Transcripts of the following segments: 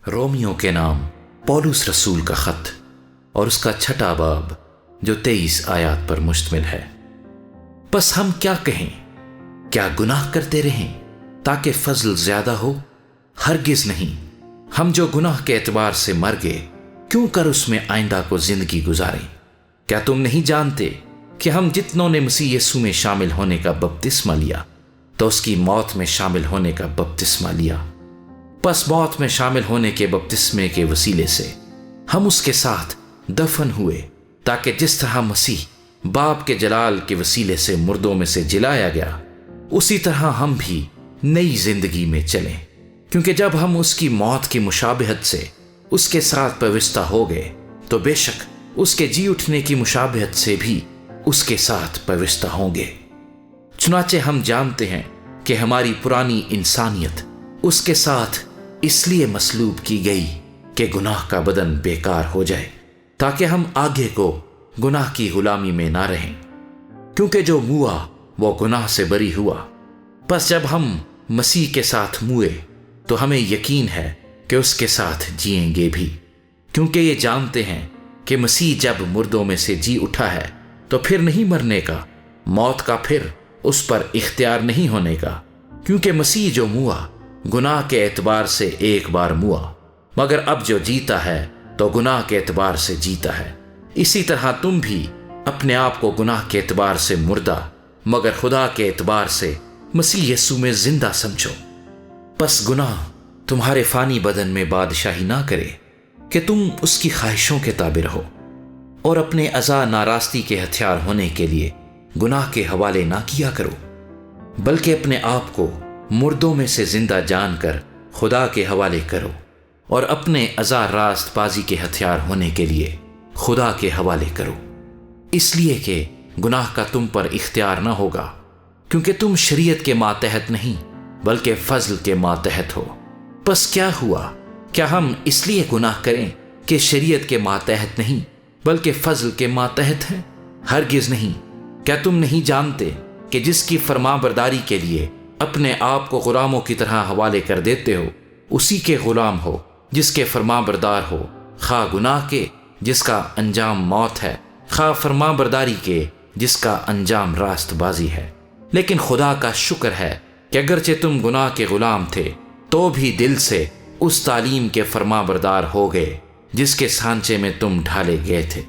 Romeo کے نام police رسول کا خط اور اس کا 6واں باب جو 23 آیات پر مشتمل ہے۔ بس ہم کیا کہیں؟ کیا گناہ کرتے رہیں تاکہ فضل زیادہ ہو؟ ہرگز نہیں۔ ہم جو گناہ کے اعتبار سے مر گئے، کیوں کر اس میں آئندہ کو زندگی گزاریں؟ کیا تم نہیں جانتے کہ ہم جتنوں نے مسیح یسوع میں شامل ہونے کا بپتسمہ لیا تو اس کی موت میں شامل ہونے کا بپتسمہ لیا؟ پس موت میں شامل ہونے کے بپتسمے کے وسیلے سے ہم اس کے ساتھ دفن ہوئے، تاکہ جس طرح مسیح باپ کے جلال کے وسیلے سے مردوں میں سے جلایا گیا، اسی طرح ہم بھی نئی زندگی میں چلیں۔ کیونکہ جب ہم اس کی موت کی مشابہت سے اس کے ساتھ پیوستہ ہو گئے تو بے شک اس کے جی اٹھنے کی مشابہت سے بھی اس کے ساتھ پیوستہ ہوں گے۔ چنانچہ ہم جانتے ہیں کہ ہماری پرانی انسانیت اس کے ساتھ اس لیے مصلوب کی گئی کہ گناہ کا بدن بیکار ہو جائے، تاکہ ہم آگے کو گناہ کی غلامی میں نہ رہیں۔ کیونکہ جو موا وہ گناہ سے بری ہوا۔ پس جب ہم مسیح کے ساتھ موئے تو ہمیں یقین ہے کہ اس کے ساتھ جئیں گے بھی، کیونکہ یہ جانتے ہیں کہ مسیح جب مردوں میں سے جی اٹھا ہے تو پھر نہیں مرنے کا، موت کا پھر اس پر اختیار نہیں ہونے کا۔ کیونکہ مسیح جو موا گناہ کے اعتبار سے ایک بار موا، مگر اب جو جیتا ہے تو گناہ کے اعتبار سے جیتا ہے۔ اسی طرح تم بھی اپنے آپ کو گناہ کے اعتبار سے مردہ مگر خدا کے اعتبار سے مسیح یسوع میں زندہ سمجھو۔ پس گناہ تمہارے فانی بدن میں بادشاہی نہ کرے کہ تم اس کی خواہشوں کے تابع رہو، اور اپنے اعضاء ناراستی کے ہتھیار ہونے کے لیے گناہ کے حوالے نہ کیا کرو، بلکہ اپنے آپ کو مردوں میں سے زندہ جان کر خدا کے حوالے کرو، اور اپنے اعضاء راست بازی کے ہتھیار ہونے کے لیے خدا کے حوالے کرو، اس لیے کہ گناہ کا تم پر اختیار نہ ہوگا، کیونکہ تم شریعت کے ماتحت نہیں بلکہ فضل کے ماتحت ہو۔ پس کیا ہوا؟ کیا ہم اس لیے گناہ کریں کہ شریعت کے ماتحت نہیں بلکہ فضل کے ماتحت ہیں؟ ہرگز نہیں۔ کیا تم نہیں جانتے کہ جس کی فرما برداری کے لیے اپنے آپ کو غلاموں کی طرح حوالے کر دیتے ہو، اسی کے غلام ہو جس کے فرما بردار ہو، خواہ گناہ کے جس کا انجام موت ہے، خواہ فرما برداری کے جس کا انجام راست بازی ہے۔ لیکن خدا کا شکر ہے کہ اگرچہ تم گناہ کے غلام تھے تو بھی دل سے اس تعلیم کے فرما بردار ہو گئے جس کے سانچے میں تم ڈھالے گئے تھے،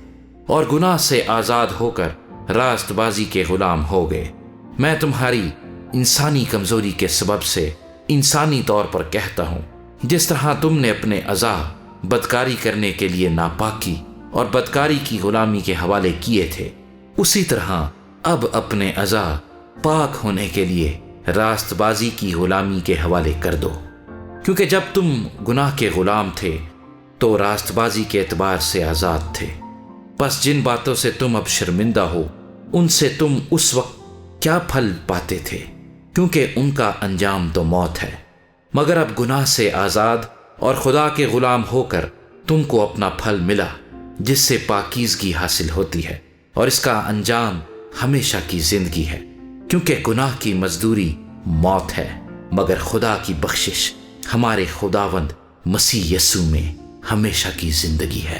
اور گناہ سے آزاد ہو کر راست بازی کے غلام ہو گئے۔ میں تمہاری انسانی کمزوری کے سبب سے انسانی طور پر کہتا ہوں، جس طرح تم نے اپنے اعضاء بدکاری کرنے کے لیے ناپاکی اور بدکاری کی غلامی کے حوالے کیے تھے، اسی طرح اب اپنے اعضاء پاک ہونے کے لیے راست بازی کی غلامی کے حوالے کر دو۔ کیونکہ جب تم گناہ کے غلام تھے تو راست بازی کے اعتبار سے آزاد تھے۔ پس جن باتوں سے تم اب شرمندہ ہو، ان سے تم اس وقت کیا پھل پاتے تھے؟ کیونکہ ان کا انجام تو موت ہے۔ مگر اب گناہ سے آزاد اور خدا کے غلام ہو کر تم کو اپنا پھل ملا، جس سے پاکیزگی حاصل ہوتی ہے، اور اس کا انجام ہمیشہ کی زندگی ہے۔ کیونکہ گناہ کی مزدوری موت ہے، مگر خدا کی بخشش ہمارے خداوند مسیح یسوع میں ہمیشہ کی زندگی ہے۔